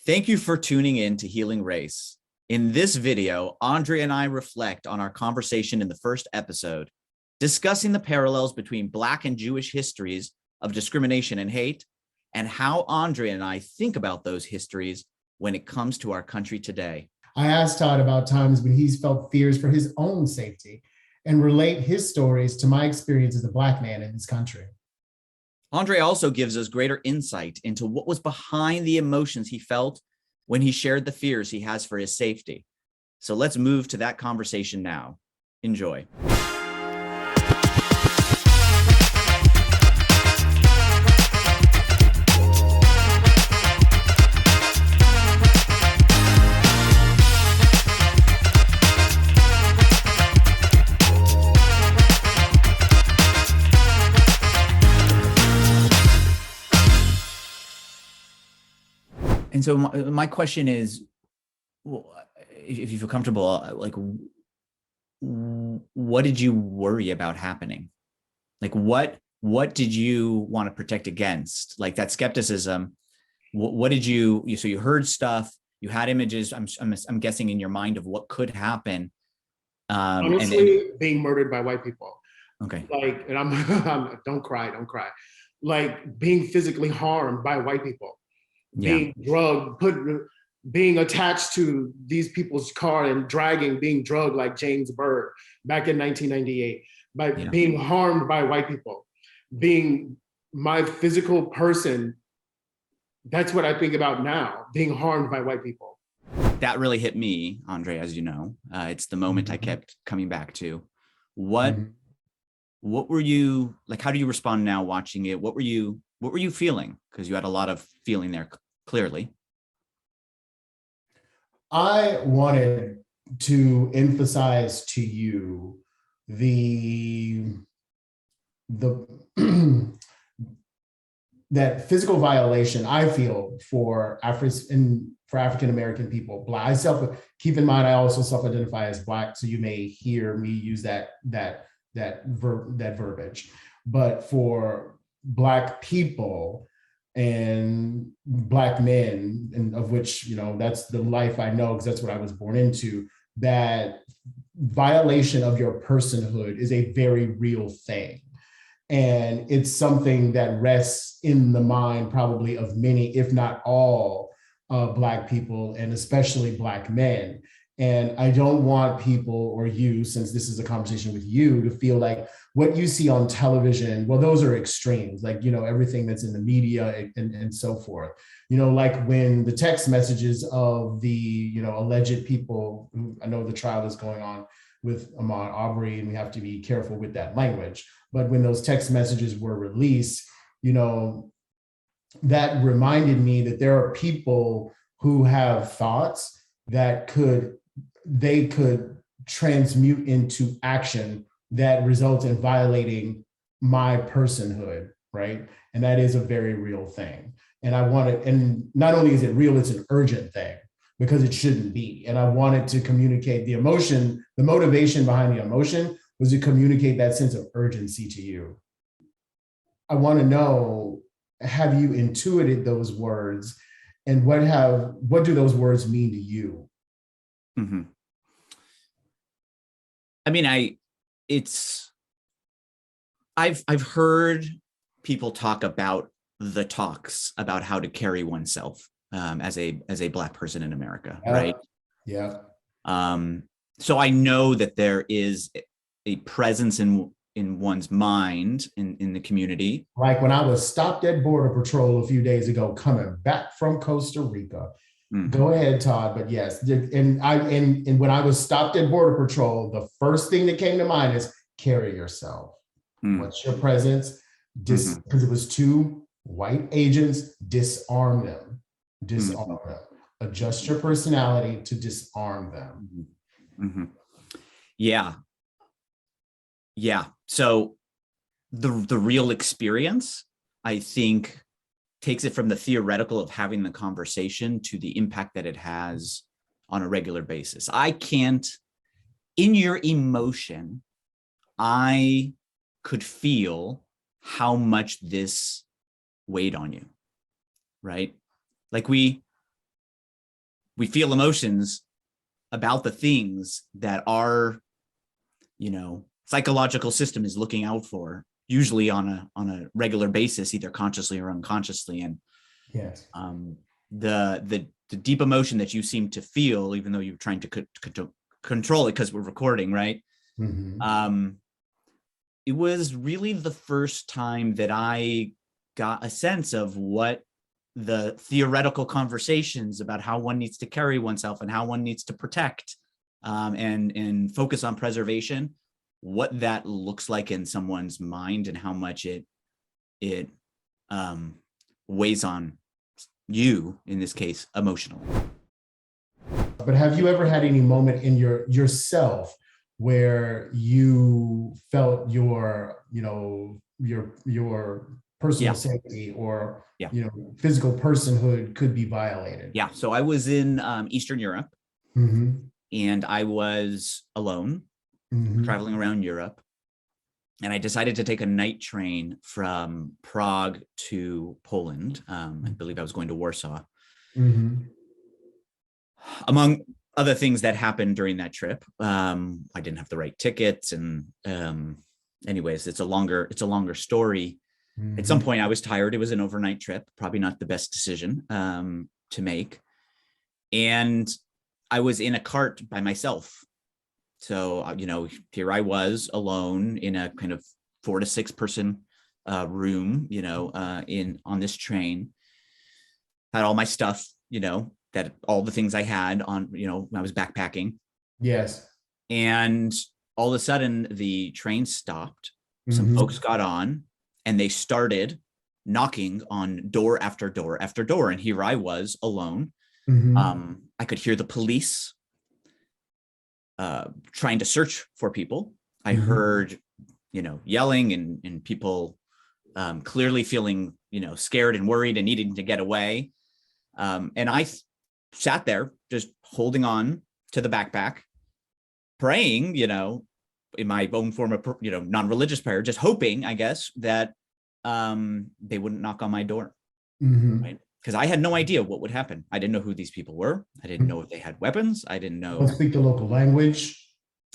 Thank you for tuning in to Healing Race. In this video, Andre and I reflect on our conversation in the first episode, discussing the parallels between Black and Jewish histories of discrimination and hate, and how Andre and I think about those histories when it comes to our country today. I asked Todd about times when he's felt fears for his own safety and relate his stories to my experience as a Black man in this country. Andre also gives us greater insight into what was behind the emotions he felt when he shared the fears he has for his safety. So let's move to that conversation now. Enjoy. And so my question is, if you feel comfortable, like, what did you worry about happening? Like, what did you want to protect against? Like that skepticism. What did you? So you heard stuff, you had images. I'm guessing in your mind of what could happen. Honestly, being murdered by white people. Okay. Like, and I'm don't cry. Like being physically harmed by white people. Being drugged, being attached to these people's car and being drugged like James Byrd back in 1998, being harmed by white people, being my physical person. That's what I think about now, being harmed by white people. That really hit me, Andre, as you know. It's the moment I kept coming back to. What were you, like, how do you respond now watching it? What were you feeling? Because you had a lot of feeling there, clearly. I wanted to emphasize to you that physical violation I feel for African American people. Black. Keep in mind, I also self-identify as Black, so you may hear me use that verbiage. But for Black people and Black men, and of which, that's the life I know because that's what I was born into, that violation of your personhood is a very real thing. And it's something that rests in the mind probably of many, if not all, Black people, and especially Black men. And I don't want people, or you, since this is a conversation with you, to feel like what you see on television, well, those are extremes, like, everything that's in the media and so forth. Like when the text messages of the, alleged people who, I know the trial is going on with Ahmaud Arbery, and we have to be careful with that language. But when those text messages were released, that reminded me that there are people who have thoughts that they could transmute into action that results in violating my personhood, right? And that is a very real thing. And and not only is it real, it's an urgent thing, because it shouldn't be. And I wanted to communicate the emotion, the motivation behind the emotion was to communicate that sense of urgency to you. I want to know, have you intuited those words, and what do those words mean to you? Mm-hmm. I mean, I've heard people talk about the talks about how to carry oneself as a Black person in America, right? Yeah. So I know that there is a presence in one's mind in the community. Like when I was stopped at Border Patrol a few days ago, coming back from Costa Rica. Mm-hmm. Go ahead, Todd. But yes, and when I was stopped at Border Patrol, the first thing that came to mind is carry yourself. Mm-hmm. What's your presence? Because it was two white agents, disarm them. Adjust your personality to disarm them. Mm-hmm. Yeah. So the real experience, I think, takes it from the theoretical of having the conversation to the impact that it has on a regular basis. I can't, in your emotion, I could feel how much this weighed on you, right? Like we we feel emotions about the things that our, psychological system is looking out for, usually on a regular basis, either consciously or unconsciously. And Yes. The deep emotion that you seem to feel, even though you're trying to control it because we're recording, right? Mm-hmm. It was really the first time that I got a sense of what the theoretical conversations about how one needs to carry oneself and how one needs to protect and focus on preservation, what that looks like in someone's mind and how much it weighs on you, in this case, emotionally. But have you ever had any moment in yourself where you felt your personal safety or physical personhood could be violated? Yeah. So I was in Eastern Europe, mm-hmm. and I was alone, mm-hmm. traveling around Europe. And I decided to take a night train from Prague to Poland. I believe I was going to Warsaw. Mm-hmm. Among other things that happened during that trip, I didn't have the right tickets. And anyways, it's a longer story. Mm-hmm. At some point I was tired. It was an overnight trip, probably not the best decision to make. And I was in a cart by myself. So, here I was alone in a kind of 4 to 6 person room, on this train, had all my stuff, that all the things I had on, when I was backpacking. Yes. And all of a sudden the train stopped. Mm-hmm. Some folks got on and they started knocking on door after door after door. And here I was alone. Mm-hmm. I could hear the police trying to search for people. I mm-hmm. heard, yelling and people clearly feeling, scared and worried and needing to get away. And I sat there just holding on to the backpack, praying, in my own form of, non-religious prayer, just hoping, I guess, that they wouldn't knock on my door. Mm-hmm. Right? Because I had no idea what would happen. I didn't know who these people were. I didn't know if they had weapons. I didn't know. Don't speak the local language.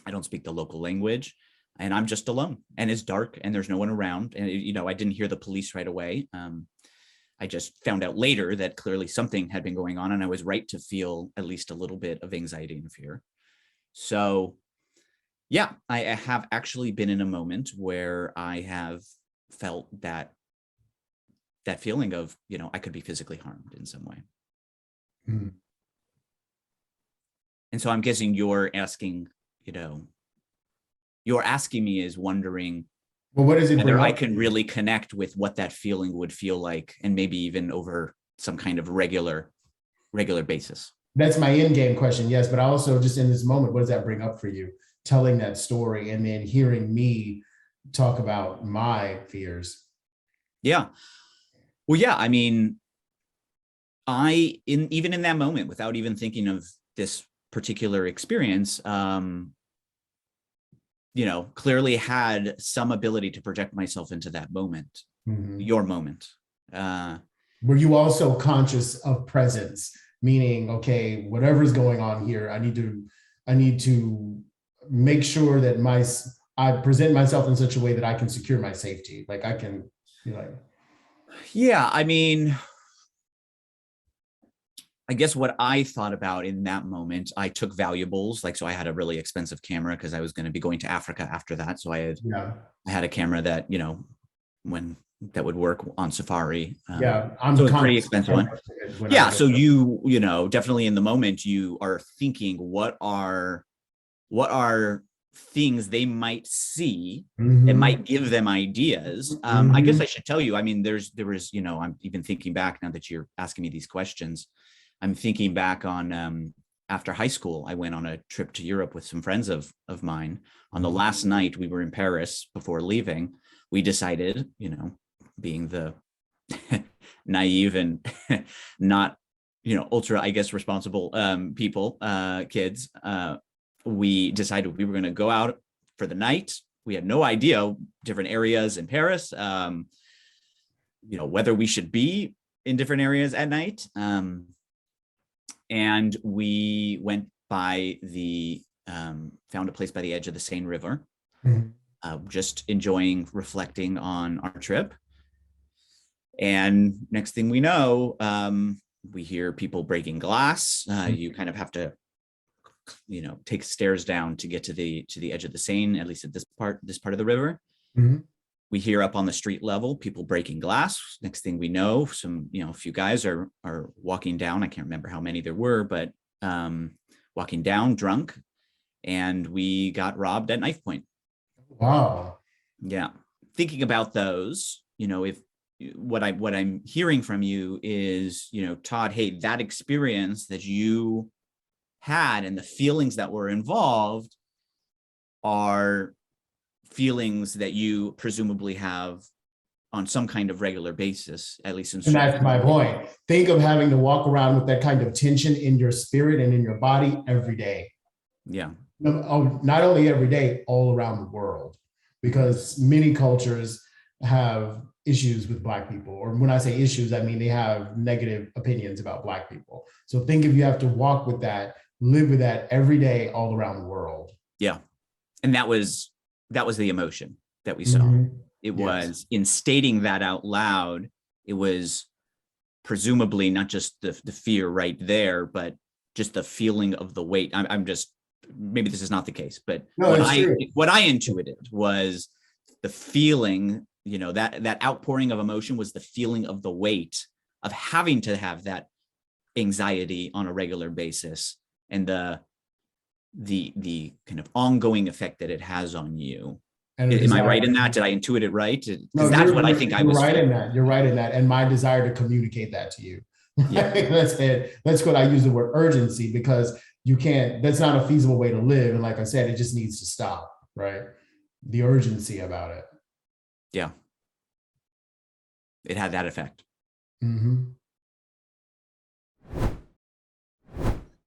I don't speak the local language, and I'm just alone, and it's dark and there's no one around. And, I didn't hear the police right away. I just found out later that clearly something had been going on, and I was right to feel at least a little bit of anxiety and fear. So yeah, I have actually been in a moment where I have felt that feeling of, I could be physically harmed in some way. Mm-hmm. And so I'm guessing you're asking me is wondering, well, what is it whether I can really connect with what that feeling would feel like, and maybe even over some kind of regular basis. That's my end game question. Yes. But also just in this moment, what does that bring up for you? Telling that story and then hearing me talk about my fears. Yeah. Well, yeah, I mean, even in that moment, without even thinking of this particular experience, clearly had some ability to project myself into that moment, mm-hmm. your moment. Were you also conscious of presence, meaning, okay, whatever's going on here, I need to make sure that I present myself in such a way that I can secure my safety. Like I can be like, yeah, I mean, I guess what I thought about in that moment, I took valuables. So I had a really expensive camera because I was going to be going to Africa after that. So I had a camera that, that would work on safari. I'm so a pretty expensive one. Yeah. So definitely in the moment you are thinking, what are things they might see mm-hmm. that might give them ideas. Mm-hmm. I guess I should tell you, I mean, there was, I'm even thinking back now that you're asking me these questions. I'm thinking back on after high school, I went on a trip to Europe with some friends of mine. On the last night we were in Paris before leaving, we decided, being the naive and not, ultra, I guess, responsible people, kids, we decided we were going to go out for the night. We had no idea different areas in Paris, whether we should be in different areas at night. And we went by found a place by the edge of the Seine River, just enjoying, reflecting on our trip. And next thing we know, we hear people breaking glass. You kind of have to, take stairs down to get to the edge of the Seine, at least at this part of the river. We hear up on the street level people breaking glass. Next thing we know, a few guys are walking down. I can't remember how many there were, but walking down drunk, and we got robbed at knife point. Wow. Yeah. Thinking about those, if what I'm hearing from you is, Todd, hey, that experience that you had and the feelings that were involved are feelings that you presumably have on some kind of regular basis, at least in. And that's my point. Think of having to walk around with that kind of tension in your spirit and in your body every day. Yeah. Not only every day, all around the world, because many cultures have issues with Black people. Or when I say issues, I mean they have negative opinions about Black people. So think if you have to walk with that, live with that every day, all around the world. Yeah. And that was the emotion that we saw. It was, in stating that out loud, it was presumably not just the fear right there, but just the feeling of the weight. I'm just, maybe this is not the case, but what I intuited was the feeling, that outpouring of emotion was the feeling of the weight of having to have that anxiety on a regular basis, and the kind of ongoing effect that it has on you. Am I right in that? Did I intuit it right? Because that's what I think I was. You're right in that. And my desire to communicate that to you. Yeah. That's it. That's what I use the word urgency, because that's not a feasible way to live. And like I said, it just needs to stop, right? The urgency about it. Yeah. It had that effect.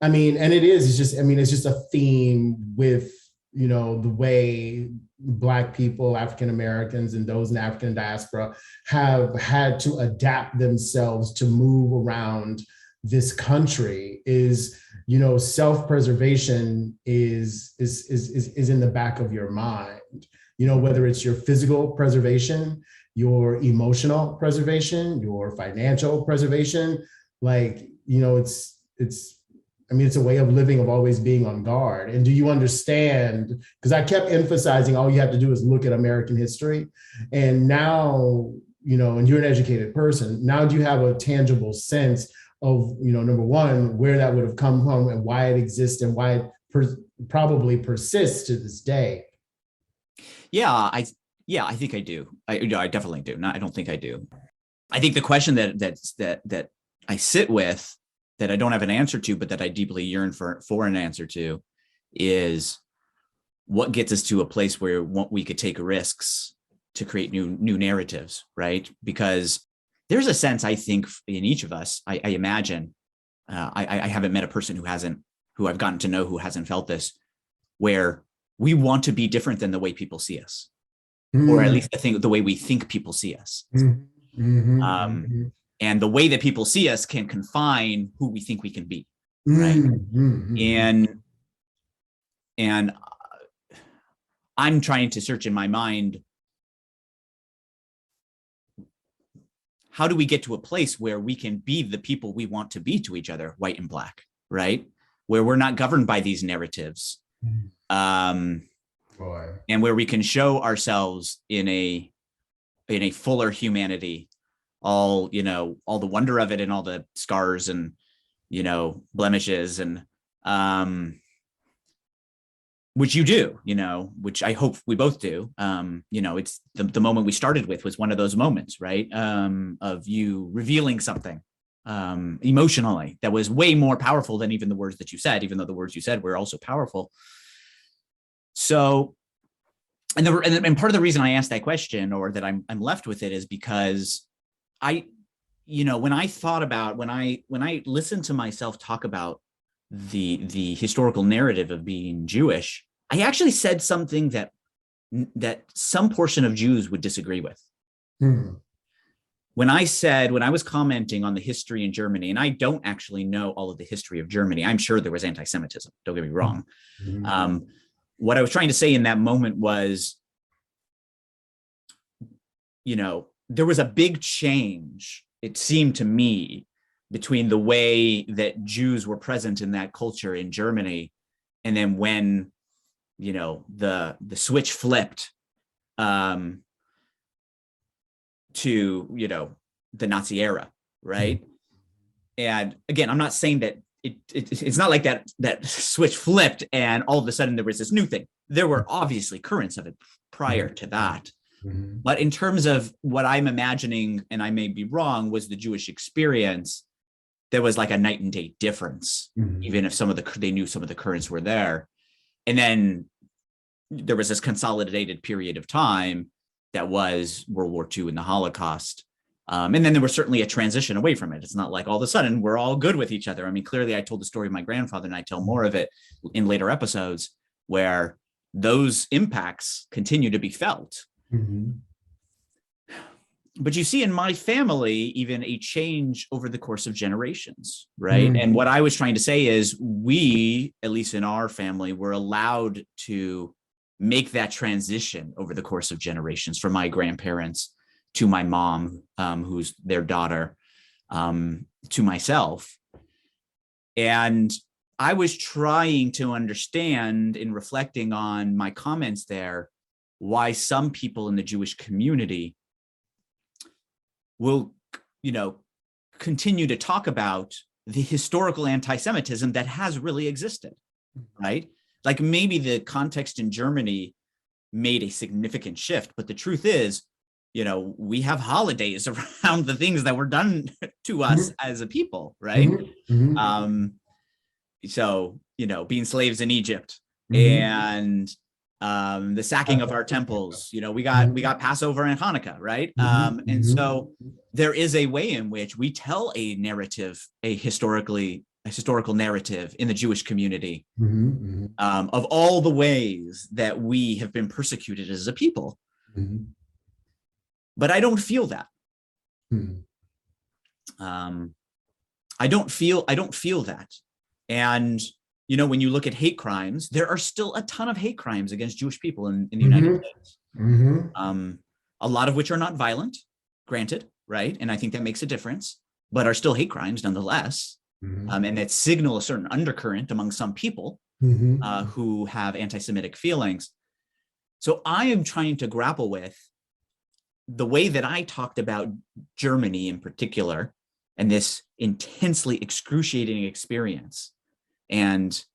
I mean, and it's just a theme with, the way Black people, African Americans, and those in the African diaspora have had to adapt themselves to move around this country. Is, self-preservation is in the back of your mind, whether it's your physical preservation, your emotional preservation, your financial preservation, it's a way of living, of always being on guard. And do you understand? Because I kept emphasizing all you have to do is look at American history. And now, and you're an educated person, now do you have a tangible sense of, number one, where that would have come from and why it exists and why it probably persists to this day? Yeah, I think I do. I definitely do. I don't think I do. I think the question that I sit with, that I don't have an answer to, but that I deeply yearn for an answer to, is what gets us to a place where we could take risks to create new narratives, right? Because there's a sense, I think, in each of us, I imagine, I haven't met a person who I've gotten to know who hasn't felt this, where we want to be different than the way people see us, or at least the way we think people see us. And the way that people see us can confine who we think we can be, right? And I'm trying to search in my mind, how do we get to a place where we can be the people we want to be to each other, white and Black, right? Where we're not governed by these narratives, and where we can show ourselves in a fuller humanity, all the wonder of it, and all the scars and, blemishes, and which you do, which I hope we both do. It's the moment we started with was one of those moments, right? Of you revealing something emotionally that was way more powerful than even the words that you said, even though the words you said were also powerful. So, and part of the reason I asked that question, or that I'm left with it, is because when I listened to myself talk about the historical narrative of being Jewish, I actually said something that some portion of Jews would disagree with. when I was commenting on the history in Germany, and I don't actually know all of the history of Germany, I'm sure there was anti-Semitism, don't get me wrong. What I was trying to say in that moment was, there was a big change, it seemed to me, between the way that Jews were present in that culture in Germany, and then when, the switch flipped to, the Nazi era, right? And again, I'm not saying that it's not like that switch flipped and all of a sudden there was this new thing. There were obviously currents of it prior to that. But in terms of what I'm imagining, and I may be wrong, was the Jewish experience, there was like a night and day difference, even if they knew some of the currents were there. And then there was this consolidated period of time that was World War II and the Holocaust. And then there was certainly a transition away from it. It's not like all of a sudden we're all good with each other. I mean, clearly I told the story of my grandfather, and I tell more of it in later episodes, where those impacts continue to be felt. But you see in my family, even a change over the course of generations, right? And what I was trying to say is we, at least in our family, were allowed to make that transition over the course of generations, from my grandparents to my mom, who's their daughter, to myself. And I was trying to understand, in reflecting on my comments there, why some people in the Jewish community will, continue to talk about the historical anti-Semitism that has really existed, right? Like maybe the context in Germany made a significant shift, but the truth is, we have holidays around the things that were done to us as a people, right? So, being slaves in Egypt and the sacking of our temples, we got Passover and Hanukkah, right? And so there is a way in which we tell a narrative, a historical narrative in the Jewish community of all the ways that we have been persecuted as a people. But I don't feel that. I don't feel that. And when you look at hate crimes, there are still a ton of hate crimes against Jewish people in the United States. A lot of which are not violent, granted, right? And I think that makes a difference, but are still hate crimes nonetheless. And that signal a certain undercurrent among some people who have anti-Semitic feelings. So I am trying to grapple with the way that I talked about Germany in particular, and this intensely excruciating experience, and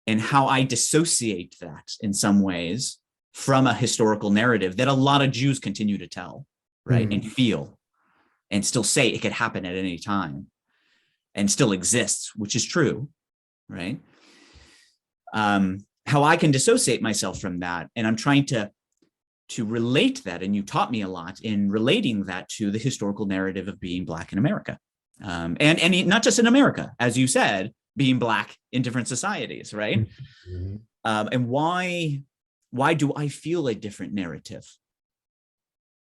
how I dissociate that in some ways from a historical narrative that a lot of Jews continue to tell, right? And feel, and still say it could happen at any time, and still exists, which is true, right? How I can dissociate myself from that, and I'm trying to relate that, and you taught me a lot in relating that to the historical narrative of being Black in America, and not just in America, as you said, being Black in different societies, right? And why do I feel a different narrative?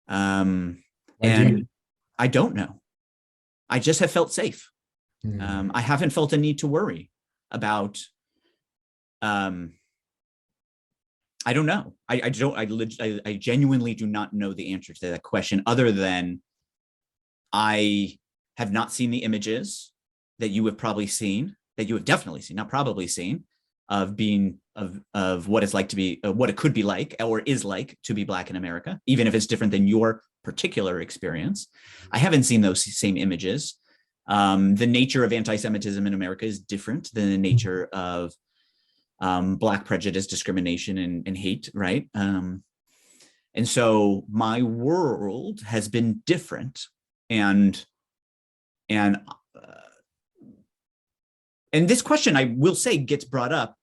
And I don't know. I just have felt safe. I haven't felt a need to worry about. I don't know. I genuinely do not know the answer to that question, other than I have not seen the images that you have probably seen, that you have definitely seen, not probably seen, of what it's like to be, what it could be like, or is like to be Black in America, even if it's different than your particular experience. I haven't seen those same images. The nature of anti-Semitism in America is different than the nature of Black prejudice, discrimination, and hate, right? And so my world has been different, and this question, I will say, gets brought up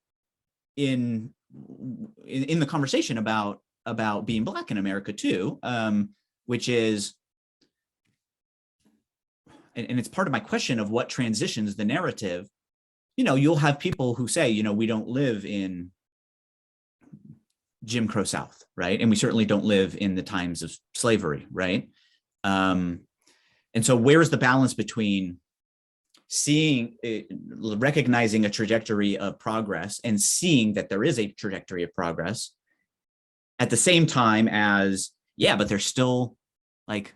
in the conversation about being Black in America too, which is, and it's part of my question of what transitions the narrative. You'll have people who say, we don't live in Jim Crow South, right? And we certainly don't live in the times of slavery, right? And so where's the balance between recognizing a trajectory of progress and seeing that there is a trajectory of progress at the same time as, but there's still like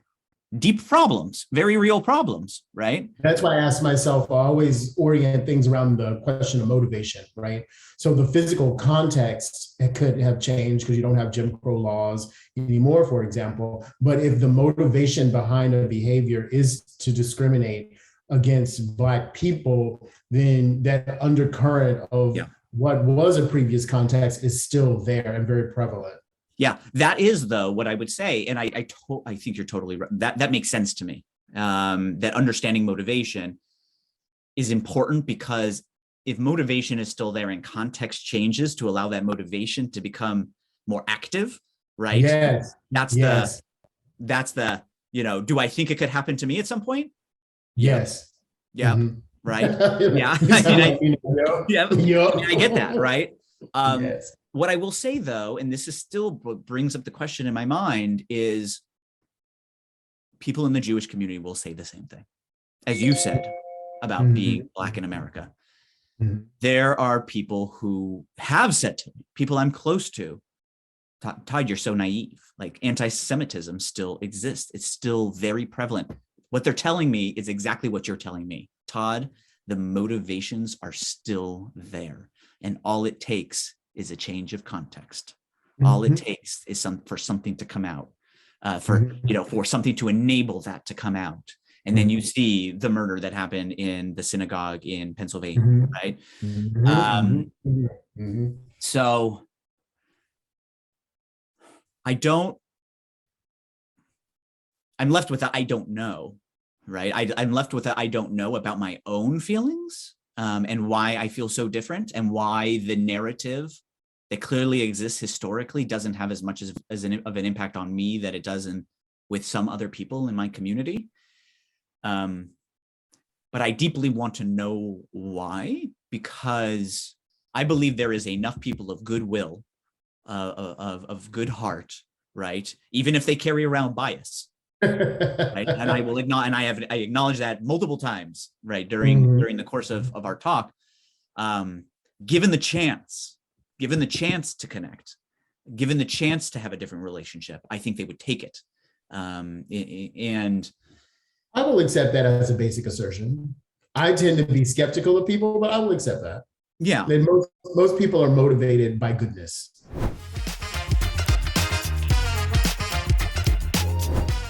deep problems, very real problems, right? That's why I ask myself, I always orient things around the question of motivation, right? So the physical context, it could have changed because you don't have Jim Crow laws anymore, for example. But if the motivation behind a behavior is to discriminate against Black people, then that undercurrent of what was a previous context is still there and very prevalent. Yeah, that is though what I would say, and I think you're totally right. That makes sense to me. That understanding motivation is important, because if motivation is still there and context changes to allow that motivation to become more active, right? Yes. That's the do I think it could happen to me at some point? Yes. Yeah. Mm-hmm. Right. Yeah. I get that. Right. Yes. What I will say though, and this is still what brings up the question in my mind, is people in the Jewish community will say the same thing, as you said, about being Black in America. There are people who have said to me, people I'm close to, Todd, you're so naive. Like, anti-Semitism still exists. It's still very prevalent. What they're telling me is exactly what you're telling me. Todd, the motivations are still there. And all it takes is a change of context. All it takes is for something to come out, for something to enable that to come out. And then you see the murder that happened in the synagogue in Pennsylvania, right? So I'm left with that I don't know, right? I'm left with that I don't know about my own feelings, and why I feel so different, and why the narrative that clearly exists historically doesn't have as much of an impact on me that it does with some other people in my community. But I deeply want to know why, because I believe there is enough people of goodwill, of good heart, right? Even if they carry around bias, right? And I will acknowledge, and I acknowledge that multiple times, right, during the course of our talk. Given the chance to connect, given the chance to have a different relationship, I think they would take it. And I will accept that as a basic assertion. I tend to be skeptical of people, but I will accept that. Yeah. And most people are motivated by goodness.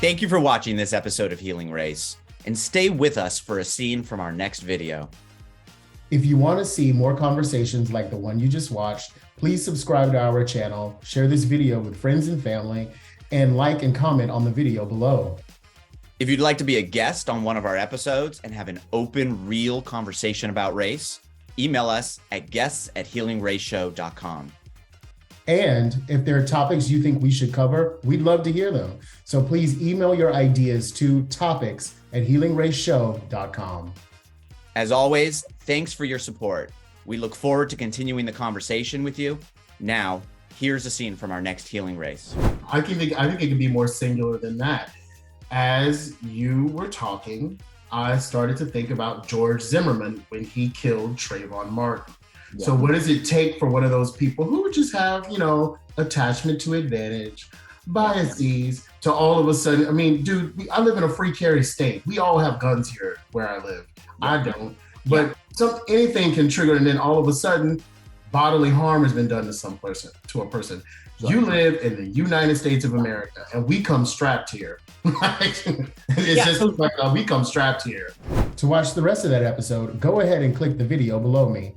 Thank you for watching this episode of Healing Race, and stay with us for a scene from our next video. If you want to see more conversations like the one you just watched, please subscribe to our channel, share this video with friends and family, and like and comment on the video below. If you'd like to be a guest on one of our episodes and have an open, real conversation about race, email us at guests@healingraceshow.com. And if there are topics you think we should cover, we'd love to hear them. So please email your ideas to topics@healingraceshow.com. As always, thanks for your support. We look forward to continuing the conversation with you. Now, here's a scene from our next Healing Race. I think it can be more singular than that. As you were talking, I started to think about George Zimmerman when he killed Trayvon Martin. Yeah. So what does it take for one of those people who just have, attachment to advantage, biases, to all of a sudden, I mean, dude, I live in a free carry state. We all have guns here where I live. Yeah. I don't. But anything can trigger, and then all of a sudden, bodily harm has been done to a person. You live in the United States of America, and we come strapped here. We come strapped here. To watch the rest of that episode, go ahead and click the video below me.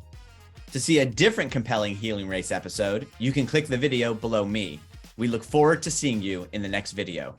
To see a different compelling Healing Race episode, you can click the video below me. We look forward to seeing you in the next video.